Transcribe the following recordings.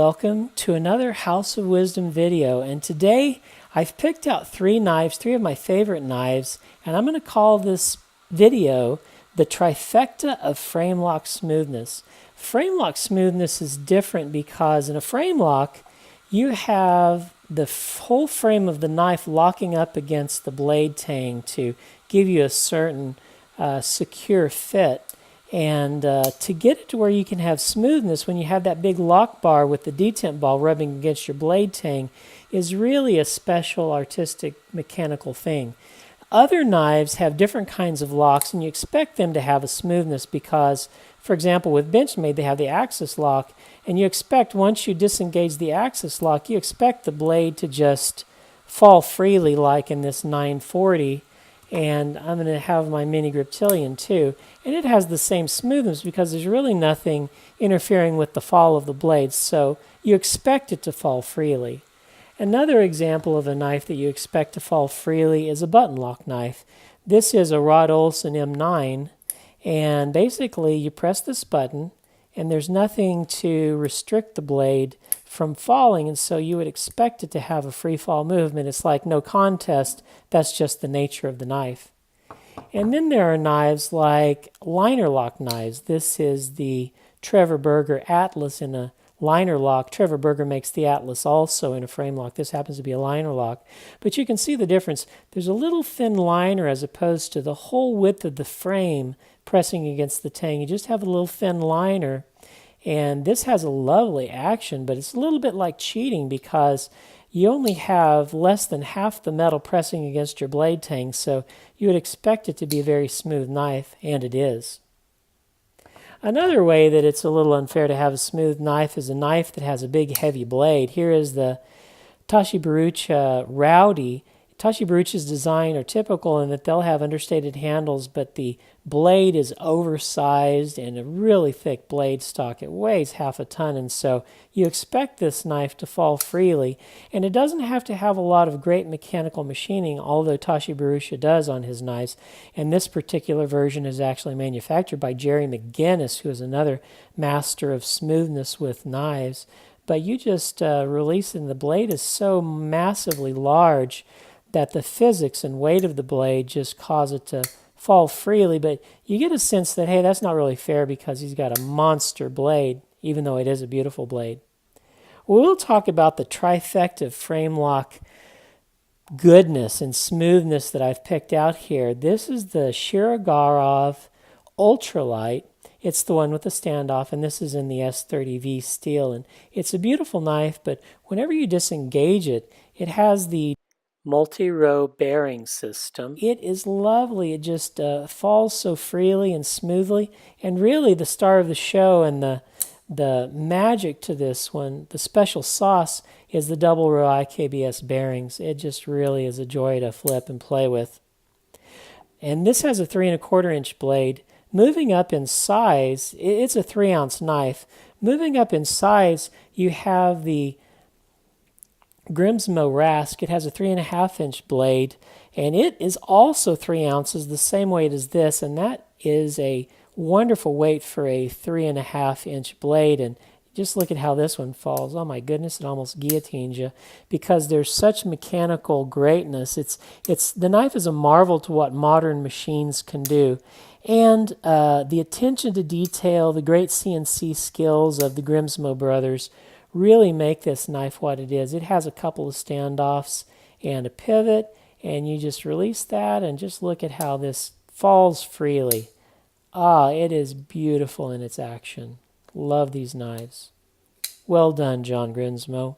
welcome to another House of Wisdom video, and today I've picked out three of my favorite knives, and I'm going to call this video the Trifecta of frame lock smoothness. Frame lock smoothness is different because in a frame lock you have the whole frame of the knife locking up against the blade tang to give you a certain secure fit. And to get it to where you can have smoothness when you have that big lock bar with the detent ball rubbing against your blade tang is really a special artistic mechanical thing. Other knives have different kinds of locks, and you expect them to have a smoothness because, for example, with Benchmade they have the axis lock, and you expect once you disengage the axis lock, you expect the blade to just fall freely like in this 940. And I'm going to have my mini griptilian too. And it has the same smoothness because there's really nothing interfering with the fall of the blades, so you expect it to fall freely. Another example of a knife that you expect to fall freely is a button lock knife. This is a Rod Olson M9, and basically you press this button and there's nothing to restrict the blade from falling, and so you would expect it to have a free fall movement. It's like no contest. That's just the nature of the knife. And then there are knives like liner lock knives. This is the Trevor Burger Atlas in a liner lock. Trevor Burger makes the Atlas also in a frame lock. This happens to be a liner lock. But you can see the difference. There's a little thin liner as opposed to the whole width of the frame pressing against the tang. You just have a little thin liner. And this has a lovely action, but it's a little bit like cheating because you only have less than half the metal pressing against your blade tang, so you would expect it to be a very smooth knife, and it is. Another way that it's a little unfair to have a smooth knife is a knife that has a big heavy blade. Here is the Tasha Brooch Rowdy. Tasha Brooch's design are typical in that they'll have understated handles, but the blade is oversized and a really thick blade stock. It weighs half a ton, and so you expect this knife to fall freely. And it doesn't have to have a lot of great mechanical machining, although Tasha Brooch does on his knives. And this particular version is actually manufactured by Jerry McGinnis, who is another master of smoothness with knives. But you just release it, and the blade is so massively large that the physics and weight of the blade just cause it to fall freely, but you get a sense that, hey, that's not really fair because he's got a monster blade, even though it is a beautiful blade. We'll talk about the trifecta of frame lock goodness and smoothness that I've picked out here. This is the Shirogorov Ultralight. It's the one with the standoff, and this is in the S30V steel, and it's a beautiful knife, but whenever you disengage it, it has the multi-row bearing system. It is lovely. It just falls so freely and smoothly. And really the star of the show and the magic to this one, the special sauce, is the double row IKBS bearings. It just really is a joy to flip and play with. And this has a 3 1/4 inch blade. Moving up in size, it's a 3-ounce knife. Moving up in size, you have the Grimsmo Rask. It has a 3 1/2 inch blade, and it is also 3 ounces, the same weight as this, and that is a wonderful weight for a 3 1/2 inch blade. And just look at how this one falls. Oh my goodness, it almost guillotines you because there's such mechanical greatness. The knife is a marvel to what modern machines can do. And the attention to detail, the great CNC skills of the Grimsmo brothers really make this knife what it is. It has a couple of standoffs and a pivot, and you just release that and just look at how this falls freely. It is beautiful in its action. Love these knives. Well done, John Grimsmo.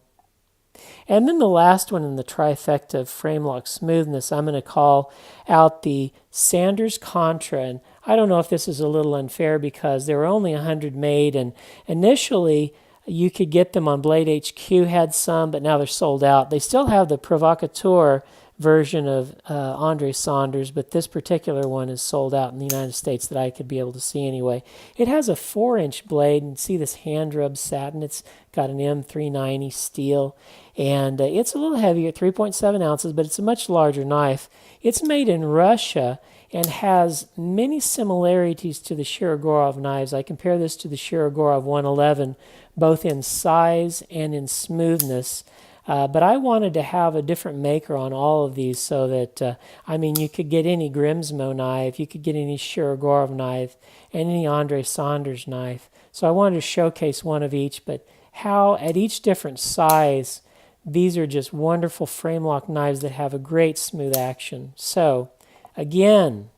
And then the last one in the trifecta of frame lock smoothness, I'm going to call out the Sanders Contra. And I don't know if this is a little unfair because there were only 100 made, and initially you could get them on Blade HQ, had some, but now they're sold out. They still have the Provocateur version of Andre Saunders, but this particular one is sold out in the United States that I could be able to see anyway. It has a 4-inch blade, and see this hand rub satin. It's got an M390 steel, and it's a little heavier, 3.7 ounces, but it's a much larger knife. It's made in Russia and has many similarities to the Shirogorov knives. I compare this to the Shirogorov 111 both in size and in smoothness. But I wanted to have a different maker on all of these so that, I mean, you could get any Grimsmo knife, you could get any Shirogorov knife, and any Andre Saunders knife. So I wanted to showcase one of each, but how at each different size, these are just wonderful frame lock knives that have a great smooth action. So, again,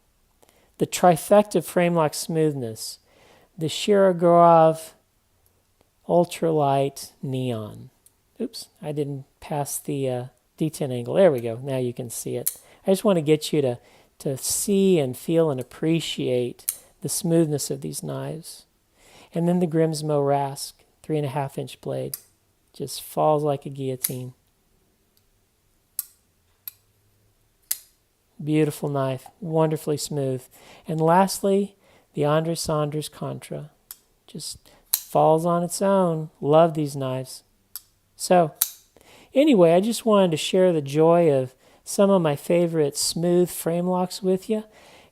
the Trifecta frame lock smoothness, the Shirogorov ultralight neon. Oops, I didn't pass the D10 angle. There we go. Now you can see it. I just want to get you to see and feel and appreciate the smoothness of these knives. And then the Grimsmo Rask, 3.5-inch blade. Just falls like a guillotine. Beautiful knife, wonderfully smooth. And lastly, the Andre Saunders Contra. Just falls on its own. Love these knives. So, anyway, I just wanted to share the joy of some of my favorite smooth frame locks with you.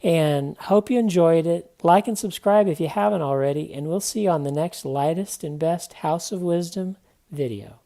And hope you enjoyed it. Like and subscribe if you haven't already. And we'll see you on the next lightest and best House of Wisdom video.